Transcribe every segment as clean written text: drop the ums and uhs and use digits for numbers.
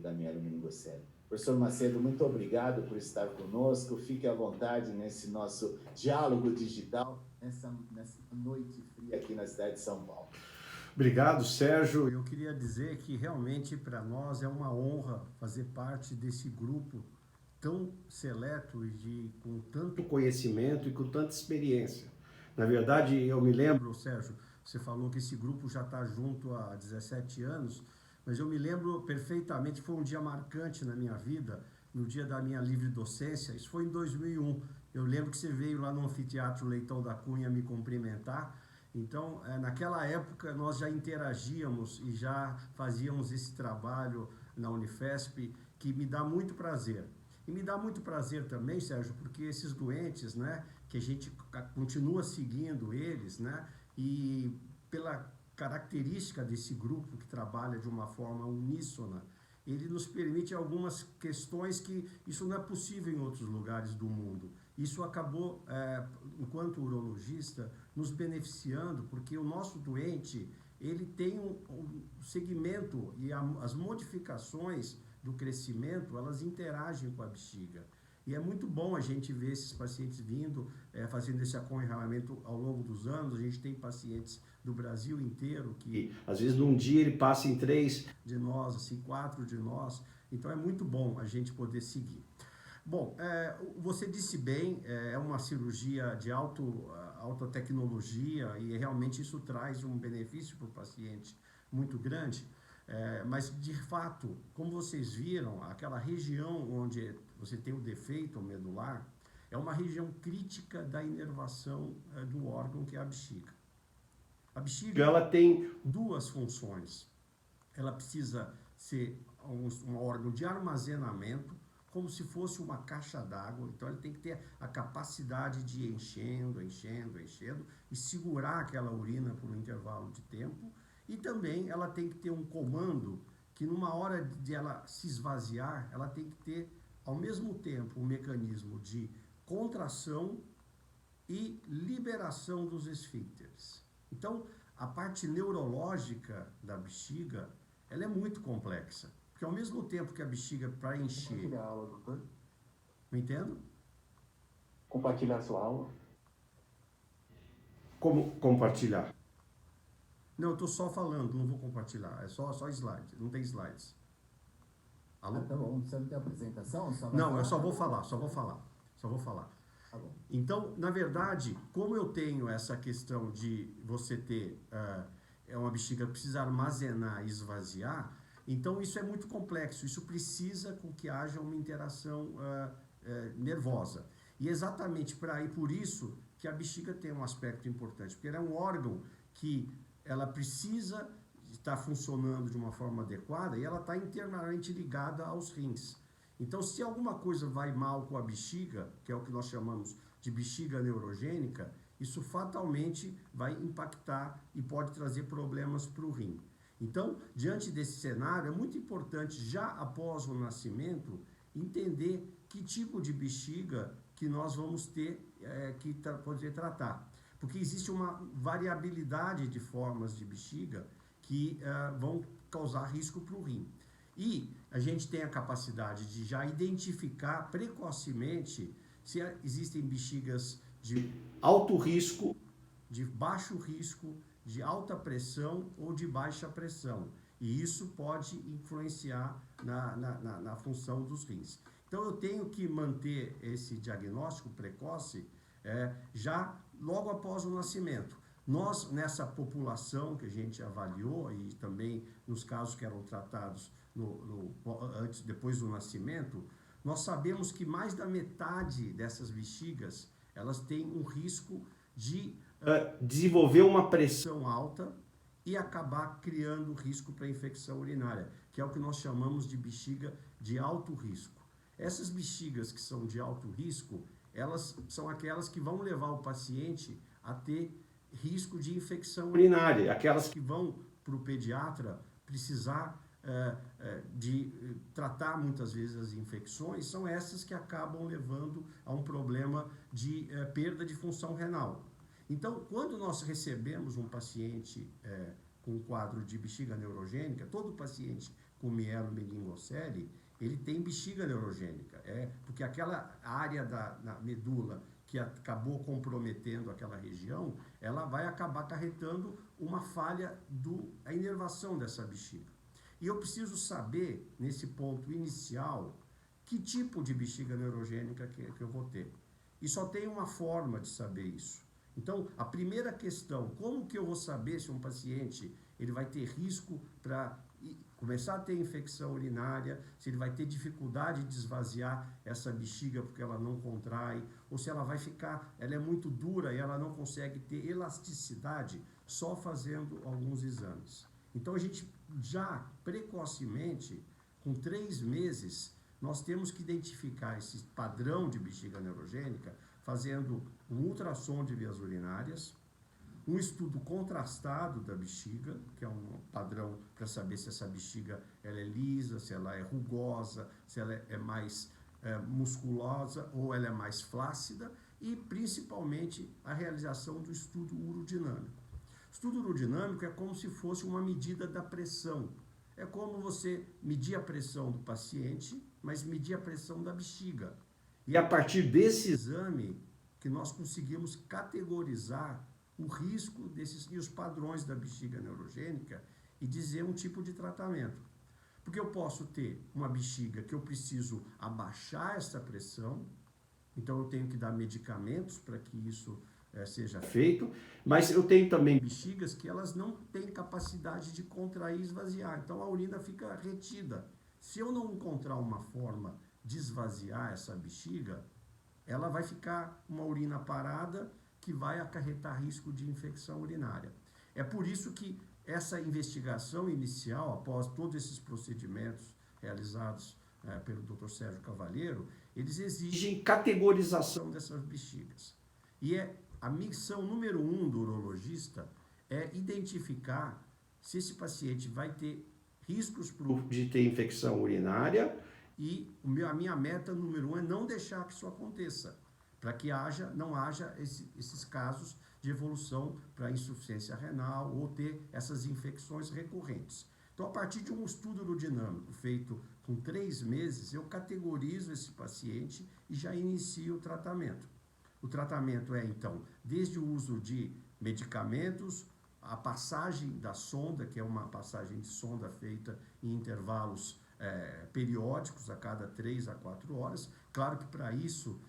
da mielomeningocele. Professor Macedo, muito obrigado por estar conosco. Fique à vontade nesse nosso diálogo digital, nessa noite fria aqui na cidade de São Paulo. Obrigado, Sérgio. Eu queria dizer que realmente para nós é uma honra fazer parte desse grupo tão seleto e com tanto conhecimento e com tanta experiência. Na verdade, eu me lembro, Sérgio, você falou que esse grupo já está junto há 17 anos, mas eu me lembro perfeitamente, foi um dia marcante na minha vida, no dia da minha livre docência, isso foi em 2001. Eu lembro que você veio lá no Anfiteatro Leitão da Cunha me cumprimentar. Então, naquela época, nós já interagíamos e já fazíamos esse trabalho na Unifesp, que me dá muito prazer. E me dá muito prazer também, Sérgio, porque esses doentes, né, que a gente continua seguindo eles, né, e pela característica desse grupo que trabalha de uma forma uníssona, ele nos permite algumas questões que isso não é possível em outros lugares do mundo. Isso acabou, enquanto urologista, nos beneficiando, porque o nosso doente, ele tem um segmento e as modificações do crescimento, elas interagem com a bexiga. E é muito bom a gente ver esses pacientes vindo, fazendo esse acompanhamento ao longo dos anos. A gente tem pacientes do Brasil inteiro que, às vezes, num dia ele passa em 3 de nós, assim, 4 de nós. Então, é muito bom a gente poder seguir. Bom, você disse bem, é uma cirurgia de alta tecnologia e realmente isso traz um benefício para o paciente muito grande. Mas, de fato, como vocês viram, aquela região onde você tem o defeito medular é uma região crítica da inervação do órgão, que é a bexiga. A bexiga, ela tem duas funções. Ela precisa ser um órgão de armazenamento, como se fosse uma caixa d'água. Então, ele tem que ter a capacidade de ir enchendo e segurar aquela urina por um intervalo de tempo. E também ela tem que ter um comando que, numa hora de ela se esvaziar, ela tem que ter, ao mesmo tempo, um mecanismo de contração e liberação dos esfíncteres. Então, a parte neurológica da bexiga, ela é muito complexa. Porque ao mesmo tempo que a bexiga, para encher... Compartilhar a aula, doutor. Me entendo? Compartilhar a sua aula. Como compartilhar? Não, eu estou só falando, não vou compartilhar. É só slide, não tem slides. Alô? Tá bom, você não tem apresentação? Não, eu só vou falar. Tá bom. Então, na verdade, como eu tenho essa questão de você ter uma bexiga que precisa armazenar e esvaziar, então isso é muito complexo. Isso precisa com que haja uma interação nervosa. E exatamente por isso que a bexiga tem um aspecto importante, porque ela é um órgão que ela precisa estar funcionando de uma forma adequada e ela está internamente ligada aos rins. Então, se alguma coisa vai mal com a bexiga, que é o que nós chamamos de bexiga neurogênica, isso fatalmente vai impactar e pode trazer problemas para o rim. Então, diante desse cenário, é muito importante, já após o nascimento, entender que tipo de bexiga que nós vamos ter que poder tratar. Porque existe uma variabilidade de formas de bexiga que vão causar risco para o rim. E a gente tem a capacidade de já identificar precocemente se existem bexigas de alto risco, de baixo risco, de alta pressão ou de baixa pressão. E isso pode influenciar na função dos rins. Então, eu tenho que manter esse diagnóstico precoce já logo após o nascimento. Nós, nessa população que a gente avaliou e também nos casos que eram tratados depois do nascimento, nós sabemos que mais da metade dessas bexigas, elas têm um risco de desenvolver uma pressão alta e acabar criando risco para infecção urinária, que é o que nós chamamos de bexiga de alto risco. Essas bexigas que são de alto risco, elas são aquelas que vão levar o paciente a ter risco de infecção urinária, aquelas que vão para o pediatra precisar de tratar muitas vezes as infecções, são essas que acabam levando a um problema de perda de função renal. Então, quando nós recebemos um paciente com um quadro de bexiga neurogênica, todo paciente com mielomeningocele, ele tem bexiga neurogênica. Porque aquela área da medula que acabou comprometendo aquela região, ela vai acabar acarretando uma falha da inervação dessa bexiga. E eu preciso saber, nesse ponto inicial, que tipo de bexiga neurogênica que eu vou ter. E só tem uma forma de saber isso. Então, a primeira questão, como que eu vou saber se um paciente ele vai ter risco para começar a ter infecção urinária, se ele vai ter dificuldade de esvaziar essa bexiga porque ela não contrai, ou se ela vai ficar, ela é muito dura e ela não consegue ter elasticidade só fazendo alguns exames. Então, a gente já precocemente, com 3 meses, nós temos que identificar esse padrão de bexiga neurogênica fazendo um ultrassom de vias urinárias, um estudo contrastado da bexiga, que é um padrão para saber se essa bexiga ela é lisa, se ela é rugosa, se ela é mais musculosa ou ela é mais flácida, e principalmente a realização do estudo urodinâmico. O estudo urodinâmico é como se fosse uma medida da pressão. É como você medir a pressão do paciente, mas medir a pressão da bexiga. E a partir desse exame que nós conseguimos categorizar o risco e os padrões da bexiga neurogênica e dizer um tipo de tratamento. Porque eu posso ter uma bexiga que eu preciso abaixar essa pressão, então eu tenho que dar medicamentos para que isso seja feito, mas eu tenho também bexigas que elas não têm capacidade de contrair e esvaziar, então a urina fica retida. Se eu não encontrar uma forma de esvaziar essa bexiga, ela vai ficar uma urina parada que vai acarretar risco de infecção urinária. É por isso que essa investigação inicial, após todos esses procedimentos realizados pelo Dr. Sérgio Cavalheiro, eles exigem categorização dessas bexigas. E a missão número 1 do urologista é identificar se esse paciente vai ter riscos de ter infecção urinária, e a minha meta número 1 é não deixar que isso aconteça, para que não haja esses casos de evolução para insuficiência renal ou ter essas infecções recorrentes. Então, a partir de um estudo urodinâmico feito com 3 meses, eu categorizo esse paciente e já inicio o tratamento. O tratamento é, então, desde o uso de medicamentos, a passagem da sonda, que é uma passagem de sonda feita em intervalos periódicos, a cada 3 a 4 horas. Claro que para isso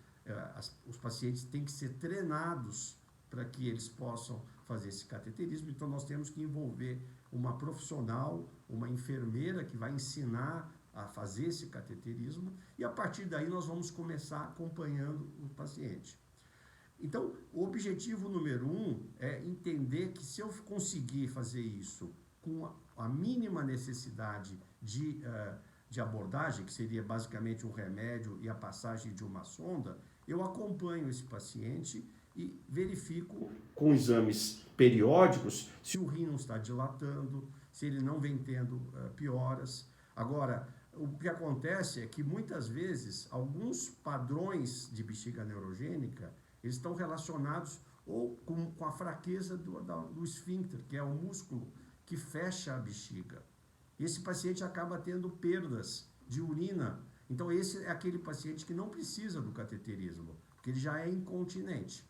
os pacientes têm que ser treinados para que eles possam fazer esse cateterismo, então nós temos que envolver uma profissional, uma enfermeira que vai ensinar a fazer esse cateterismo, e a partir daí nós vamos começar acompanhando o paciente. Então, o objetivo número 1 é entender que se eu conseguir fazer isso com a mínima necessidade de abordagem, que seria basicamente um remédio e a passagem de uma sonda, eu acompanho esse paciente e verifico com exames periódicos se o rim não está dilatando, se ele não vem tendo pioras. Agora, o que acontece é que muitas vezes alguns padrões de bexiga neurogênica eles estão relacionados ou com a fraqueza do esfíncter, que é o músculo que fecha a bexiga. Esse paciente acaba tendo perdas de urina. Então, esse é aquele paciente que não precisa do cateterismo, porque ele já é incontinente.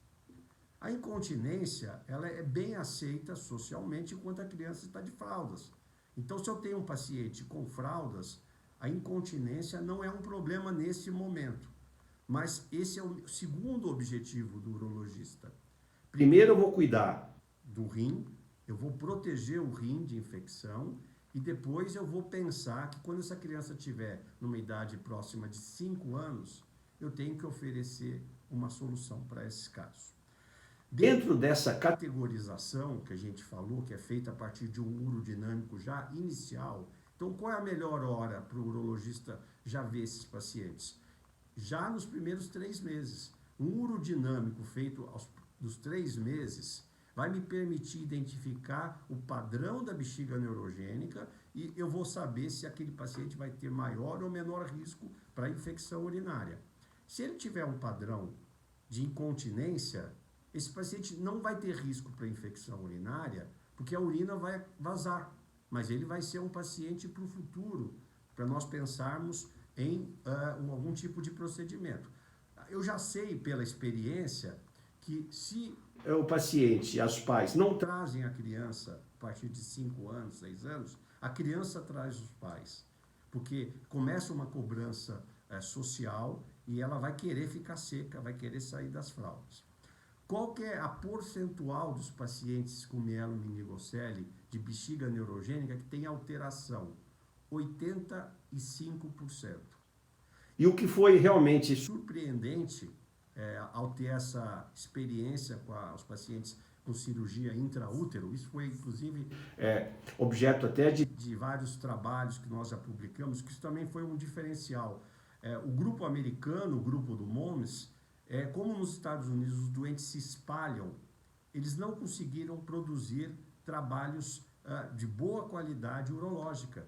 A incontinência, ela é bem aceita socialmente enquanto a criança está de fraldas. Então, se eu tenho um paciente com fraldas, a incontinência não é um problema nesse momento. Mas esse é o segundo objetivo do urologista. Primeiro eu vou cuidar do rim, eu vou proteger o rim de infecção, e depois eu vou pensar que quando essa criança tiver numa idade próxima de 5 anos, eu tenho que oferecer uma solução para esses casos. Dentro dessa categorização que a gente falou, que é feita a partir de um urodinâmico já inicial, então qual é a melhor hora para o urologista já ver esses pacientes? Já nos primeiros 3 meses. Um urodinâmico feito dos 3 meses vai me permitir identificar o padrão da bexiga neurogênica e eu vou saber se aquele paciente vai ter maior ou menor risco para infecção urinária. Se ele tiver um padrão de incontinência, esse paciente não vai ter risco para infecção urinária, porque a urina vai vazar. mas ele vai ser um paciente para o futuro, para nós pensarmos em algum tipo de procedimento. Eu já sei pela experiência que se o paciente, os pais não trazem a criança a partir de 5 anos, 6 anos, a criança traz os pais, porque começa uma cobrança social e ela vai querer ficar seca, vai querer sair das fraldas. Qual que é a percentual dos pacientes com mielomeningocele de bexiga neurogênica que tem alteração? 85%. E o que foi realmente surpreendente ao ter essa experiência com os pacientes com cirurgia intraútero, isso foi inclusive objeto até de vários trabalhos que nós já publicamos, que isso também foi um diferencial. O grupo americano, o grupo do MOMS, como nos Estados Unidos os doentes se espalham, eles não conseguiram produzir trabalhos de boa qualidade urológica.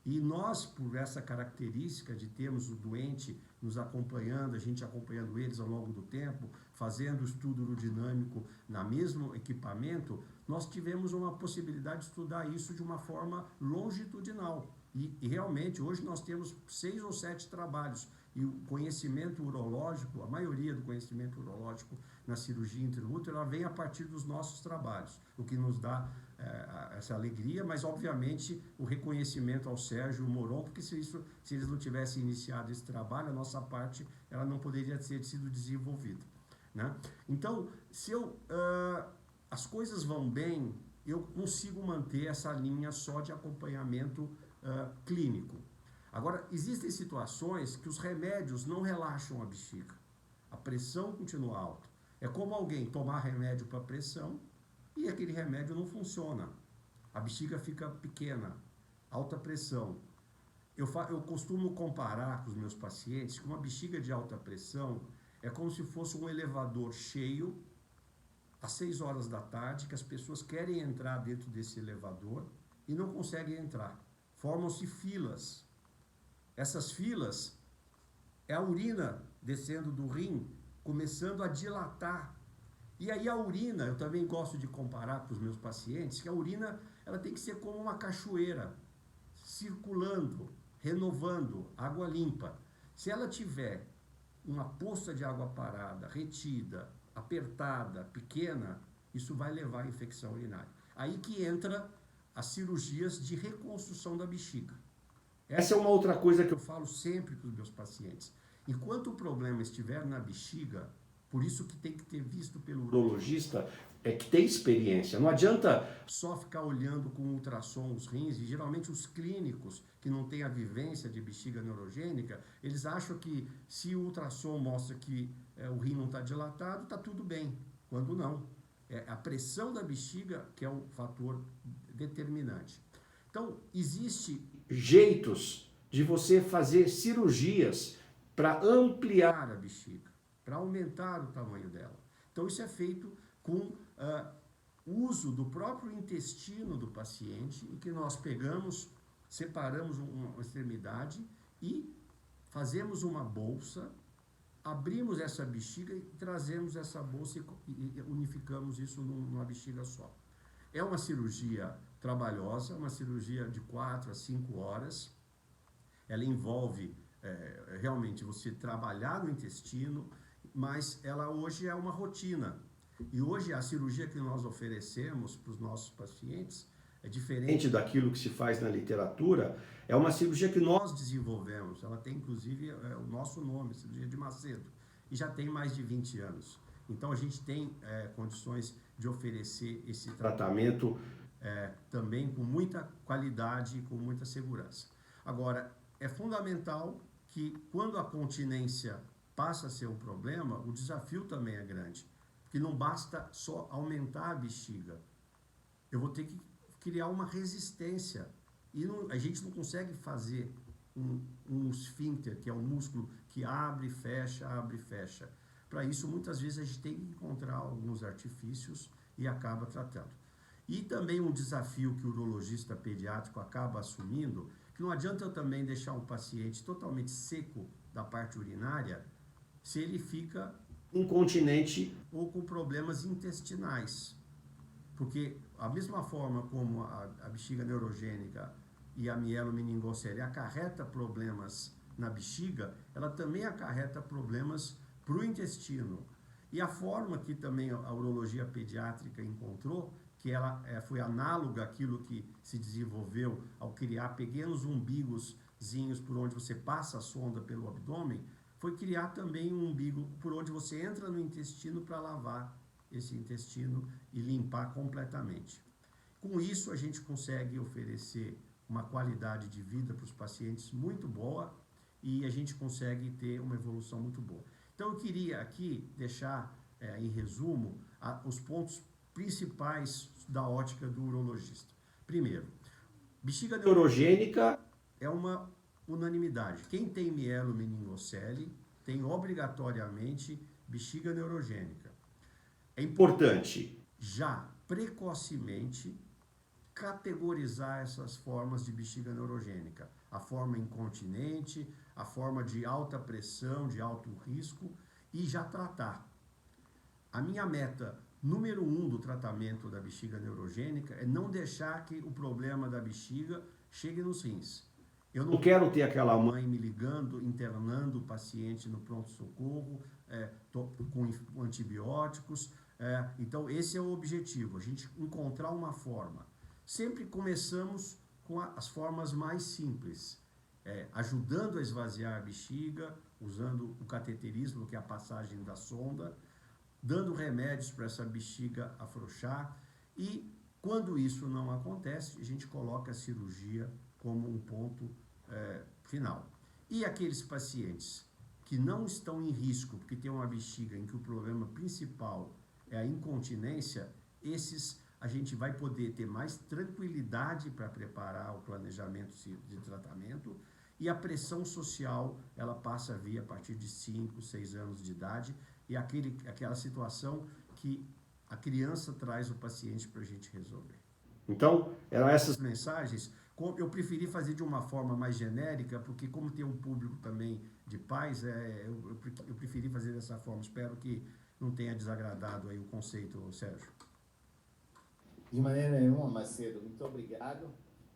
E nós, por essa característica de termos o doente nos acompanhando, a gente acompanhando eles ao longo do tempo, fazendo estudo urodinâmico na mesmo equipamento, nós tivemos uma possibilidade de estudar isso de uma forma longitudinal. E realmente, hoje nós temos 6 ou 7 trabalhos. E o conhecimento urológico, a maioria do conhecimento urológico na cirurgia intraútero, ela vem a partir dos nossos trabalhos, o que nos dá essa alegria, mas obviamente o reconhecimento ao Sérgio e ao Moron, porque se eles não tivessem iniciado esse trabalho, a nossa parte ela não poderia ter sido desenvolvida, né? Então, se as coisas vão bem, eu consigo manter essa linha só de acompanhamento clínico. Agora, existem situações que os remédios não relaxam a bexiga. A pressão continua alta. É como alguém tomar remédio para pressão e aquele remédio não funciona. A bexiga fica pequena, alta pressão. Eu costumo comparar com os meus pacientes que uma bexiga de alta pressão é como se fosse um elevador cheio às 6 horas da tarde, que as pessoas querem entrar dentro desse elevador e não conseguem entrar. Formam-se filas. Essas filas é a urina descendo do rim, começando a dilatar. E aí a urina, eu também gosto de comparar para os meus pacientes, que a urina ela tem que ser como uma cachoeira, circulando, renovando, água limpa. Se ela tiver uma poça de água parada, retida, apertada, pequena, isso vai levar à infecção urinária. Aí que entra as cirurgias de reconstrução da bexiga. Essa é uma outra coisa que eu falo sempre para os meus pacientes. Enquanto o problema estiver na bexiga, por isso que tem que ter visto pelo urologista, que tem experiência. Não adianta só ficar olhando com ultrassom os rins, e geralmente os clínicos que não têm a vivência de bexiga neurogênica, eles acham que se o ultrassom mostra que o rim não está dilatado, está tudo bem, quando não. É a pressão da bexiga que é o fator determinante. Então, existe jeitos de você fazer cirurgias para ampliar a bexiga, para aumentar o tamanho dela. Então, isso é feito com uso do próprio intestino do paciente, em que nós pegamos, separamos uma extremidade e fazemos uma bolsa, abrimos essa bexiga e trazemos essa bolsa e unificamos isso numa bexiga só. É uma cirurgia trabalhosa, uma cirurgia de 4 a 5 horas. Ela envolve realmente você trabalhar no intestino, mas ela hoje é uma rotina. E hoje a cirurgia que nós oferecemos para os nossos pacientes é diferente daquilo que se faz na literatura. É uma cirurgia que nós desenvolvemos. Ela tem inclusive o nosso nome, cirurgia de Macedo, e já tem mais de 20 anos. Então a gente tem condições de oferecer esse tratamento também com muita qualidade e com muita segurança. Agora, é fundamental que quando a continência passa a ser um problema, o desafio também é grande, porque não basta só aumentar a bexiga. Eu vou ter que criar uma resistência e a gente não consegue fazer um esfíncter, que é um músculo que abre e fecha, abre e fecha. Para isso, muitas vezes, a gente tem que encontrar alguns artifícios e acaba tratando. E também um desafio que o urologista pediátrico acaba assumindo, que não adianta eu também deixar um paciente totalmente seco da parte urinária se ele fica incontinente ou com problemas intestinais. Porque a mesma forma como a bexiga neurogênica e a mielomeningocele acarreta problemas na bexiga, ela também acarreta problemas para o intestino. E a forma que também a urologia pediátrica encontrou, que ela foi análoga àquilo que se desenvolveu ao criar pequenos umbigozinhos por onde você passa a sonda pelo abdômen, foi criar também um umbigo por onde você entra no intestino para lavar esse intestino e limpar completamente. Com isso, a gente consegue oferecer uma qualidade de vida para os pacientes muito boa e a gente consegue ter uma evolução muito boa. Então, eu queria aqui deixar, em resumo, os pontos principais da ótica do urologista. Primeiro, bexiga neurogênica é uma unanimidade. Quem tem mielomeningocele tem obrigatoriamente bexiga neurogênica. É importante já precocemente categorizar essas formas de bexiga neurogênica. A forma incontinente, a forma de alta pressão, de alto risco, e já tratar. A minha meta número 1 do tratamento da bexiga neurogênica é não deixar que o problema da bexiga chegue nos rins. Eu não quero ter aquela mãe me ligando, internando o paciente no pronto-socorro, com antibióticos. Então, esse é o objetivo, a gente encontrar uma forma. Sempre começamos com as formas mais simples, ajudando a esvaziar a bexiga, usando o cateterismo, que é a passagem da sonda, dando remédios para essa bexiga afrouxar, e quando isso não acontece, a gente coloca a cirurgia como um ponto final. E aqueles pacientes que não estão em risco, porque tem uma bexiga em que o problema principal é a incontinência, esses a gente vai poder ter mais tranquilidade para preparar o planejamento de tratamento, e a pressão social ela passa a vir a partir de 5, 6 anos de idade, e aquela situação que a criança traz o paciente para a gente resolver. Então, eram essas mensagens. Eu preferi fazer de uma forma mais genérica, porque como tem um público também de pais, eu preferi fazer dessa forma. Espero que não tenha desagradado aí o conceito, Sérgio. De maneira nenhuma, Macedo. Muito obrigado.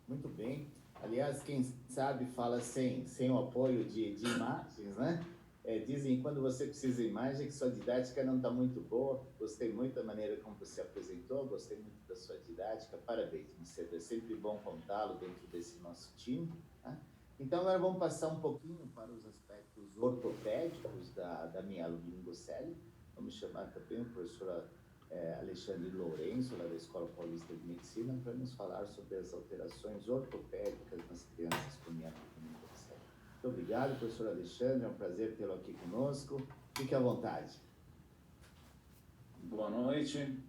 Muito bem. Aliás, quem sabe fala sem o apoio de imagens, né? Dizem que quando você precisa de imagem que sua didática não está muito boa. Gostei muito da maneira como você apresentou, gostei muito da sua didática. Parabéns, Macedo. É sempre bom contá-lo dentro desse nosso time. Tá? Então, agora vamos passar um pouquinho para os aspectos ortopédicos da mielomeningocele. Vamos chamar também o professor Alexandre Lourenço, lá da Escola Paulista de Medicina, para nos falar sobre as alterações ortopédicas nas crianças com mielomeningocele. Muito obrigado, professor Alexandre, é um prazer tê-lo aqui conosco. Fique à vontade. Boa noite,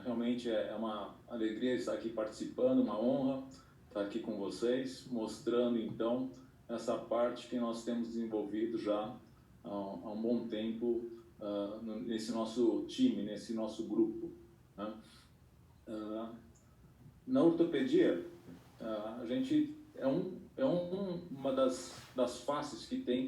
realmente é uma alegria estar aqui participando, uma honra estar aqui com vocês, mostrando então essa parte que nós temos desenvolvido já há um bom tempo nesse nosso time, nesse nosso grupo. Né? Na ortopedia, a gente uma das faces que tem